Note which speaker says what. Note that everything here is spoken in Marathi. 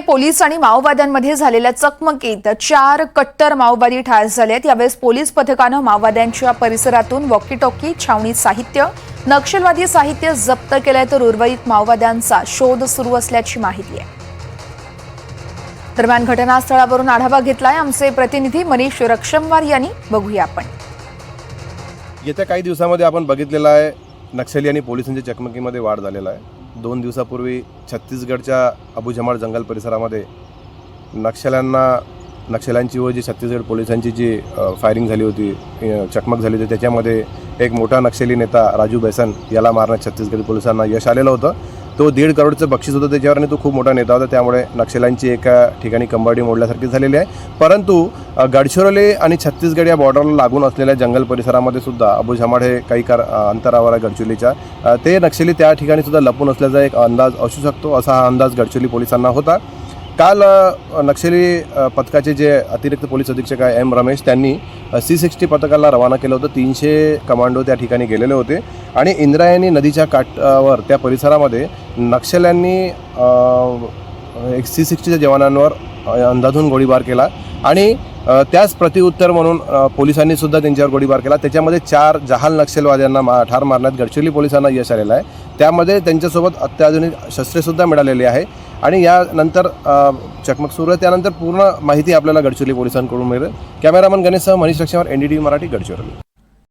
Speaker 1: पोलीस आणि माओवाद्यांमध्ये झालेल्या चकमकीत 4 कट्टर माओवादी ठार झालेत। यावेळेस पोलीस पथकानं माओवाद्यांच्या परिसरातून वॉकी टॉकी, छावणी साहित्य, नक्षलवादी साहित्य जप्त केलंय, तर उर्वरित माओवाद्यांचा शोध सुरू असल्याची माहिती आहे। दरम्यान घटनास्थळावरून आढावा घेतलाय आमचे प्रतिनिधी मनीष रक्षमवार यांनी। बघूया आपण।
Speaker 2: येत्या काही दिवसांमध्ये आपण बघितलेला आहे नक्षली आणि पोलिसांच्या चकमकीमध्ये वाढ झालेला आहे। 2 दिवसापूर्वी छत्तीसगडच्या अबू जमाड जंगल परिसरामध्ये नक्षल्यांची व जी छत्तीसगड पोलिसांची जी फायरिंग झाली होती, चकमक झाली होती, त्याच्यामध्ये एक मोठा नक्षली नेता राजू बेसन याला मारण्यात छत्तीसगड पोलिसांना यश आलेलं होतं। तो 1.5 करोडचं बक्षीस होतं त्याच्यावर आणि तो खूप मोठा नेता होता, त्यामुळे नक्षल्यांची एका ठिकाणी कंबाडी मोडल्यासारखी झालेली आहे। परंतु गडचिरोली आणि छत्तीसगड या बॉर्डरला लागून असलेल्या जंगल परिसरामध्ये सुद्धा अबू जमाड हे काही अंतरावर आहे गडचिरोलीच्या, ते नक्षली त्या ठिकाणी सुद्धा लपून असल्याचा एक अंदाज असू शकतो, असा हा अंदाज गडचिरोली पोलिसांना होता। काल नक्षली पथकाचे जे अतिरिक्त पोलीस अधीक्षक आहे एम रमेश, त्यांनी C60 पथकाला रवाना केलं होतं। 300 कमांडो त्या ठिकाणी गेलेले होते आणि इंद्रायणी नदीच्या काठावर त्या परिसरामध्ये नक्षल्यांनी एक C60च्या जवानांवर अंधाधून गोळीबार केला आणि त्याच प्रत्युत्तर म्हणून पोलिसांनी सुद्धा त्यांच्यावर गोळीबार केला। त्याच्यामध्ये 4 जहाल नक्षलवाद्यांना ठार मारण्यात गडचिरोली पोलिसांना यश आलेलं आहे। त्यामध्ये त्यांच्यासोबत अत्याधुनिक शस्त्रेसुद्धा मिळालेली आहे आणि यानंतर चकमक सुरू आहे। त्यानंतर पूर्ण माहिती आपल्याला गडचिरोली पोलिसांकडून मिळेल। कॅमेरामन गणेशसह मनीष रक्षमवार, NDTV मराठी, गडचिरोली।